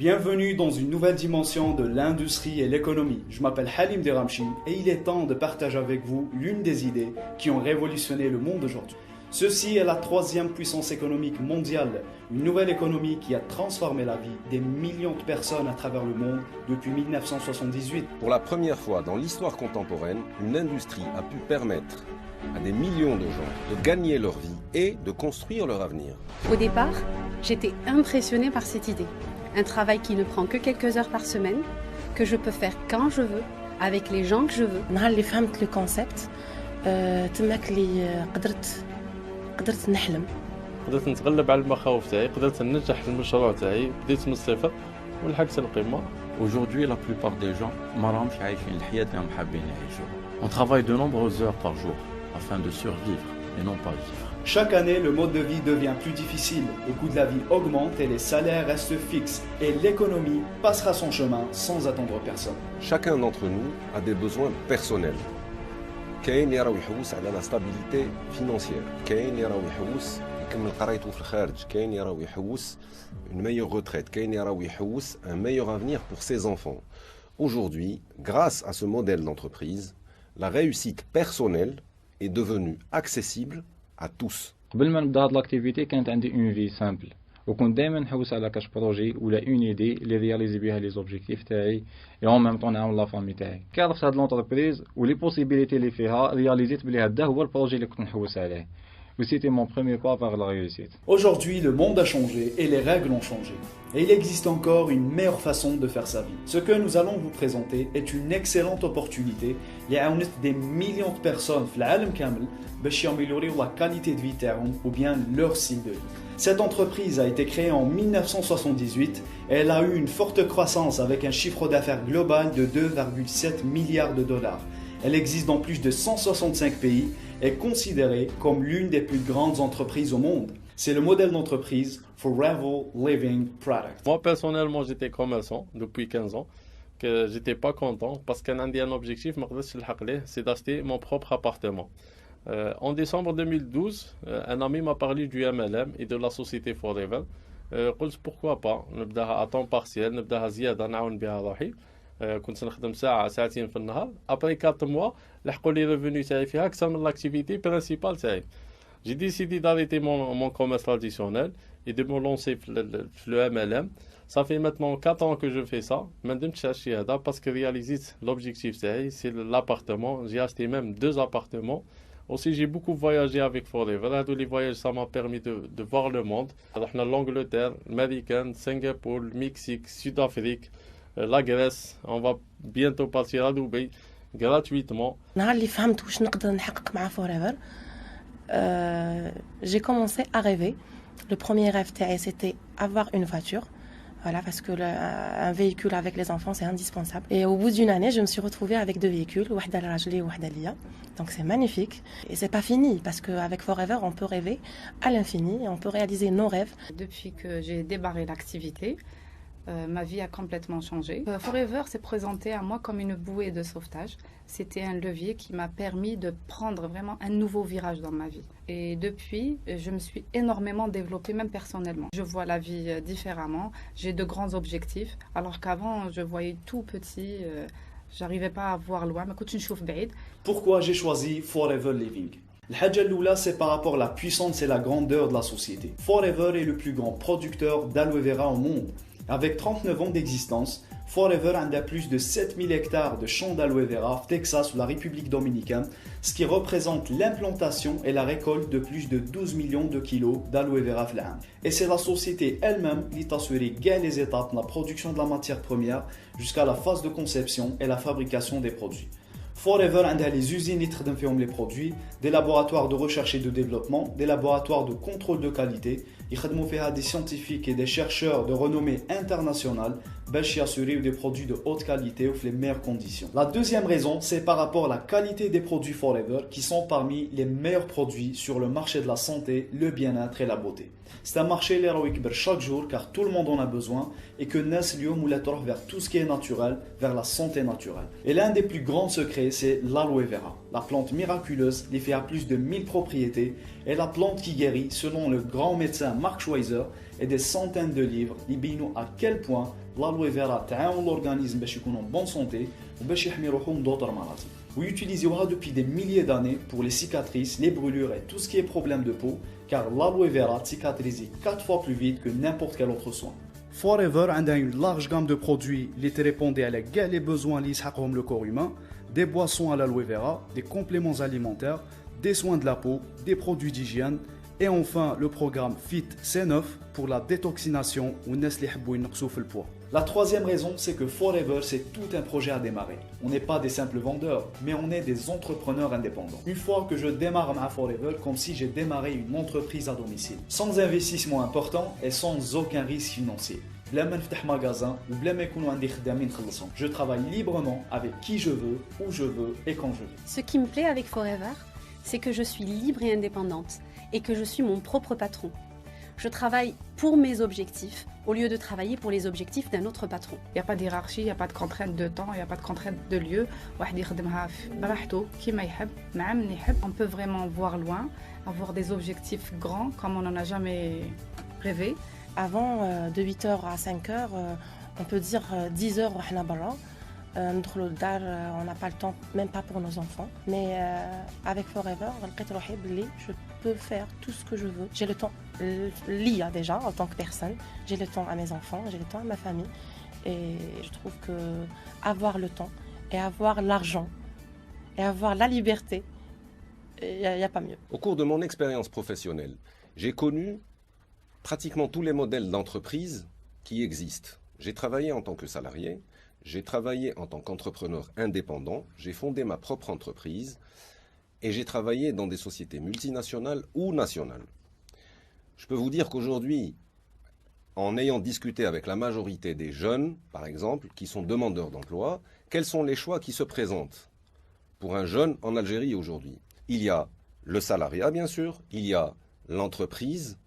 Bienvenue dans une nouvelle dimension de l'industrie et l'économie. Je m'appelle Halim Deramchi et il est temps de partager avec vous l'une des idées qui ont révolutionné le monde aujourd'hui. Ceci est la troisième puissance économique mondiale, une nouvelle économie qui a transformé la vie des millions de personnes à travers le monde depuis 1978. Pour la première fois dans l'histoire contemporaine, une industrie a pu permettre à des millions de gens de gagner leur vie et de construire leur avenir. Au départ, j'étais impressionnée par cette idée. Un travail qui ne prend que quelques heures par semaine, que je peux faire quand je veux, avec les gens que je veux. نهار اللي فهمت le concept تماك اللي قدرت نحلم. قدرت نتغلب على المخاوف تاعي، قدرت ننجح المشروع تاعي، بديت من الصفر ولحقت القمة. Aujourd'hui, la plupart des gens ما راهمش عايشين الحياة اللي هم حابين يعيشوها. On travaille de nombreuses heures par jour afin de survivre et non pas vivre. Chaque année, le mode de vie devient plus difficile, le coût de la vie augmente et les salaires restent fixes. Et l'économie passera son chemin sans attendre personne. Chacun d'entre nous a des besoins personnels. كاين اللي راهو يحوس على لا ستابيليتي فينانسيير، كاين اللي راهو يحوس يكمل قرايته في الخارج، كاين اللي راهو يحوس une meilleure retraite, كاين اللي راهو يحوس un meilleur avenir pour ses enfants. Aujourd'hui, grâce à ce modèle d'entreprise, la réussite personnelle est devenue accessible à tous. قبل ما نبدا هاد لاكتيفيتي كانت عندي اون في سامبل وكنت دائما نحوس على كاش بروجي ولا اون ايدي اللي رياليزي بها لي زوبجيكتيف تاعي اي اون ميم طون نعاون لا فامي تاعي كي عرفت هاد لونتربريز ولي بوسيبيليتي اللي فيها رياليزيت بلي هذا هو البروجي اللي كنت نحوس عليه و سيتي مون بروميير با vers la réussite. Aujourd'hui, le monde a changé et les règles ont changé. Et il existe encore une meilleure façon de faire sa vie. Ce que nous allons vous présenter est une excellente opportunité qui a amené des millions de personnes في العالم كامل باش ياميليوريو la qualité de vie تاعهم ou bien leur style de vie. Cette entreprise a été créée en 1978 et elle a eu une forte croissance avec un chiffre d'affaires global de 2,7 milliards de dollars. Elle existe dans plus de 165 pays et est considérée comme l'une des plus grandes entreprises au monde. C'est le modèle d'entreprise Forever Living Product. Moi personnellement j'étais commerçant depuis 15 ans, que j'étais pas content parce qu'un un objectif c'est d'acheter mon propre appartement. En décembre 2012, un ami m'a parlé du MLM et de la société Forever. قلت pourquoi pas نبداها à temps partiel نبداها زيادة نعاون بها روحي. كنت نخدم ساعة ساعتين في النهار. Après 4 mois لحقوا لي ريفوني تاعي فيها أكثر من l'activité principale تاعي. J'ai décidé d'arrêter mon commerce traditionnel et de me lancer le MLM. Ça fait maintenant 4 ans que je fais ça. ما ندمتش على الشيء هذا parce que réalisé l'objectif تاعي c'est l'appartement. J'ai acheté même 2 appartements. Aussi, j'ai beaucoup voyagé avec Forever. Tous les voyages, ça m'a permis de voir le monde. On a l'Angleterre, l'Amérique, Singapour, le Mexique, Sud-Afrique, la Grèce. On va bientôt partir à Dubaï gratuitement. نهار اللي فهمت واش نقدر نحقق مع Forever, j'ai commencé à rêver. Le premier rêve تاعي c'était avoir une voiture. Voilà, parce que un véhicule avec les enfants, c'est indispensable. Et au bout d'une année, je me suis retrouvée avec 2 véhicules, وحدة لراجلي وحدة ليا. Donc c'est magnifique. Et c'est pas fini, parce qu'avec Forever, on peut rêver à l'infini et on peut réaliser nos rêves. Depuis que j'ai démarré l'activité, ma vie a complètement changé. Forever s'est présenté à moi comme une bouée de sauvetage. C'était un levier qui m'a permis de prendre vraiment un nouveau virage dans ma vie. Et depuis, je me suis énormément développée, même personnellement. Je vois la vie différemment. J'ai de grands objectifs, alors qu'avant, je voyais tout petit. J'arrivais pas à voir loin. Mais كنتش نشوف بعيد. Pourquoi j'ai choisi Forever Living? الحاجة الأولى, c'est par rapport à la puissance et la grandeur de la société. Forever est le plus grand producteur d'aloe vera au monde. Avec 39 ans d'existence, Forever a plus de 7000 hectares de champs d'aloe vera au Texas ou la République dominicaine, ce qui représente l'implantation et la récolte de plus de 12 millions de kilos d'aloe vera par an. Et c'est la société elle-même qui t'assure les étapes de la production de la matière première jusqu'à la phase de conception et la fabrication des produits. Forever a les usines qui travaillent les produits, des laboratoires de recherche et de développement, des laboratoires de contrôle de qualité. Ils travaillent des scientifiques et des chercheurs de renommée internationale pour assurer des produits de haute qualité ou les meilleures conditions. La deuxième raison, c'est par rapport à la qualité des produits Forever qui sont parmi les meilleurs produits sur le marché de la santé, le bien-être et la beauté. C'est un marché qui chaque jour car tout le monde en a besoin et que Nas Lyon vers tout ce qui est naturel, vers la santé naturelle. Et l'un des plus grands secrets, c'est l'aloe vera. la plante miraculeuse, l'effet à plus de 1000 propriétés, et la plante qui guérit selon le grand médecin Mark Schweizer, et des centaines de livres qui montrent à quel point l'aloe vera تعاون l'organisme باش يكون en bonne santé وباش يحمي روحه من d'autres maladies. Vous utilisez depuis des milliers d'années pour les cicatrices, les brûlures et tout ce qui est problème de peau, car l'aloe vera cicatrise 4 fois plus vite que n'importe quel autre soin. Forever a une large gamme de produits qui répondent à les besoins liés le corps humain, des boissons à l'aloe vera, des compléments alimentaires, des soins de la peau, des produits d'hygiène, et enfin le programme Fit C9 pour la détoxination ou le poids. La troisième raison, c'est que Forever, c'est tout un projet à démarrer. On n'est pas des simples vendeurs, mais on est des entrepreneurs indépendants. Une fois que je démarre ma Forever, comme si j'ai démarré une entreprise à domicile, sans investissement important et sans aucun risque financier. Magasin ou je travaille librement avec qui je veux, où je veux et quand je veux. Ce qui me plaît avec Forever, c'est que je suis libre et indépendante et que je suis mon propre patron. Je travaille pour mes objectifs au lieu de travailler pour les objectifs d'un autre patron. Il n'y a pas de hiérarchie, il n'y a pas de contrainte de temps, il n'y a pas de contrainte de lieu. On peut vraiment voir loin, avoir des objectifs grands comme on n'en a jamais rêvé. Avant, de 8h à 5h, on peut dire 10h, on n'a pas le temps, même pas pour nos enfants. Mais avec Forever, je peux faire tout ce que je veux. J'ai le temps lié déjà en tant que personne. J'ai le temps à mes enfants, j'ai le temps à ma famille. Et je trouve que avoir le temps et avoir l'argent et avoir la liberté, il n'y a pas mieux. Au cours de mon expérience professionnelle, j'ai connu pratiquement tous les modèles d'entreprise qui existent. J'ai travaillé en tant que salarié. J'ai travaillé en tant qu'entrepreneur indépendant, j'ai fondé ma propre entreprise et j'ai travaillé dans des sociétés multinationales ou nationales. Je peux vous dire qu'aujourd'hui, en ayant discuté avec la majorité des jeunes, par exemple, qui sont demandeurs d'emploi, quels sont les choix qui se présentent pour un jeune en Algérie aujourd'hui? Il y a le salariat, bien sûr, il y a l'entreprise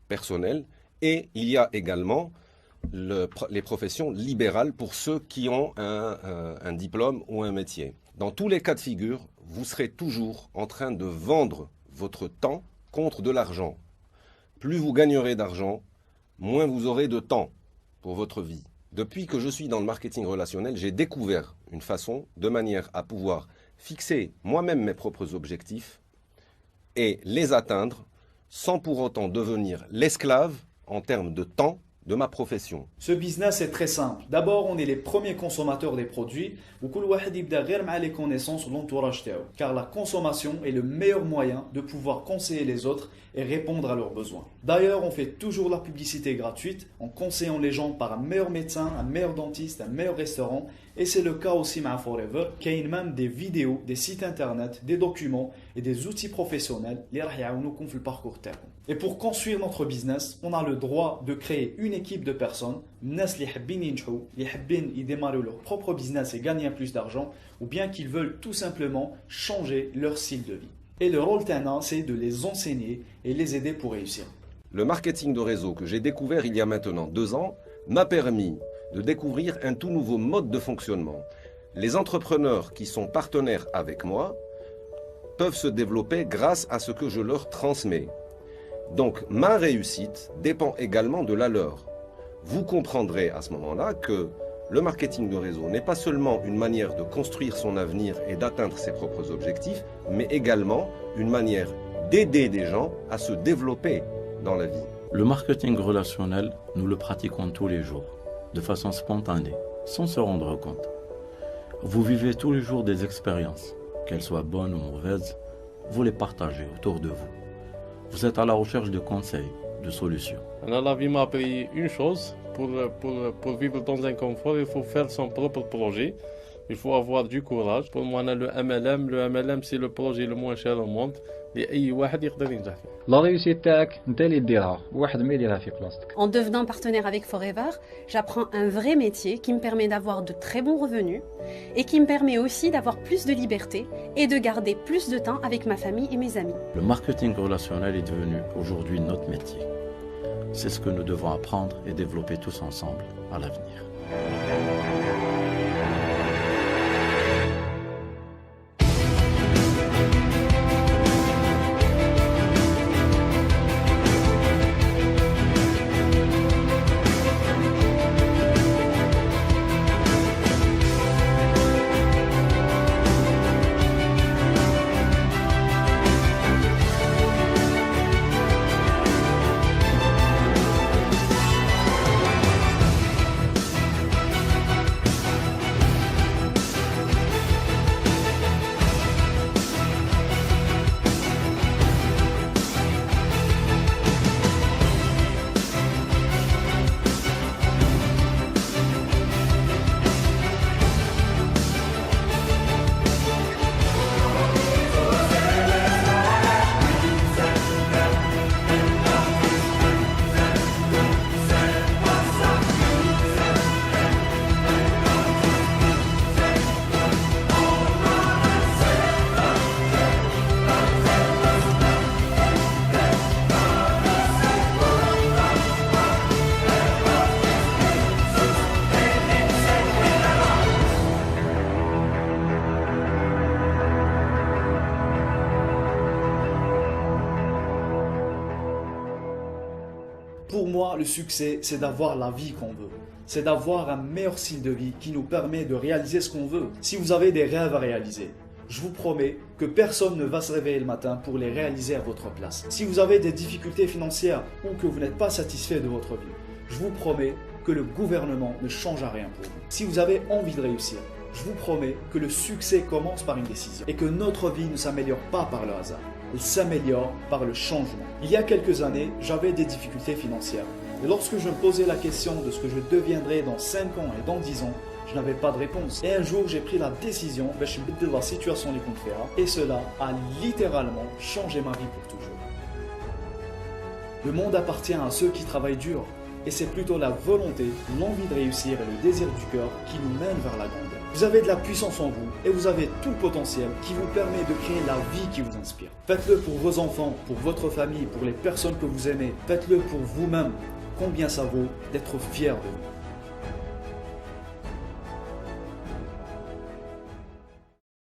personnelle et il y a également les professions libérales pour ceux qui ont un diplôme ou un métier. Dans tous les cas de figure, vous serez toujours en train de vendre votre temps contre de l'argent. Plus vous gagnerez d'argent, moins vous aurez de temps pour votre vie. Depuis que je suis dans le marketing relationnel, j'ai découvert une façon, de manière à pouvoir fixer moi-même mes propres objectifs et les atteindre sans pour autant devenir l'esclave en termes de temps de ma profession. Ce business est très simple. D'abord, on est les premiers consommateurs des produits où les connaissances ou l'entourage تاعو. Car la consommation est le meilleur moyen de pouvoir conseiller les autres et répondre à leurs besoins. D'ailleurs, on fait toujours la publicité gratuite en conseillant les gens par un meilleur médecin, un meilleur dentiste, un meilleur restaurant. Et c'est le cas aussi à Forever, qui a même des vidéos, des sites internet, des documents et des outils professionnels qui vont le parcours تاعكم. Et pour construire notre business, on a le droit de créer une équipe de personnes, الناس اللي حابين ينجحوا, اللي حابين يديماروا leur propre business et gagner plus d'argent, ou bien qu'ils veulent tout simplement changer leur style de vie. Et le rôle Tana, c'est de les enseigner et les aider pour réussir. Le marketing de réseau que j'ai découvert il y a maintenant 2 ans m'a permis de découvrir un tout nouveau mode de fonctionnement. Les entrepreneurs qui sont partenaires avec moi peuvent se développer grâce à ce que je leur transmets. Donc ma réussite dépend également de la leur. Vous comprendrez à ce moment-là que le marketing de réseau n'est pas seulement une manière de construire son avenir et d'atteindre ses propres objectifs, mais également une manière d'aider des gens à se développer dans la vie. Le marketing relationnel, nous le pratiquons tous les jours, de façon spontanée, sans se rendre compte. Vous vivez tous les jours des expériences, qu'elles soient bonnes ou mauvaises, vous les partagez autour de vous. Vous êtes à la recherche de conseils, de solutions. La vie m'a appris une chose, pour vivre dans un confort, il faut faire son propre projet. Il faut avoir du courage. Pour moi, le MLM, c'est le projet le moins cher au monde. لأي واحد يقدر ينجح فيه. لا ريوسيت تاعك انت اللي ديرها واحد ما يديرها في بلاصتك. En devenant partenaire avec Forever, j'apprends un vrai métier qui me permet d'avoir de très bons revenus et qui me permet aussi d'avoir plus de liberté et de garder plus de temps avec ma famille et mes amis. Le marketing relationnel est devenu aujourd'hui notre métier. C'est ce que nous devons apprendre et développer tous ensemble à l'avenir. moi, le succès, c'est d'avoir la vie qu'on veut. C'est d'avoir un meilleur style de vie qui nous permet de réaliser ce qu'on veut. Si vous avez des rêves à réaliser, je vous promets que personne ne va se réveiller le matin pour les réaliser à votre place. Si vous avez des difficultés financières ou que vous n'êtes pas satisfait de votre vie, je vous promets que le gouvernement ne changera rien pour vous. Si vous avez envie de réussir, je vous promets que le succès commence par une décision et que notre vie ne s'améliore pas par le hasard. Elle s'améliore par le changement. Il y a quelques années, j'avais des difficultés financières. Et lorsque je me posais la question de ce que je deviendrais dans 5 ans et dans 10 ans, je n'avais pas de réponse. Et un jour, j'ai pris la décision de la situation des comptes faire. Et cela a littéralement changé ma vie pour toujours. Le monde appartient à ceux qui travaillent dur. Et c'est plutôt la volonté, l'envie de réussir et le désir du cœur qui nous mènent vers la grandeur. Vous avez de la puissance en vous et vous avez tout le potentiel qui vous permet de créer la vie qui vous inspire. Faites-le pour vos enfants, pour votre famille, pour les personnes que vous aimez. Faites-le pour vous-même. Combien ça vaut d'être fier de vous.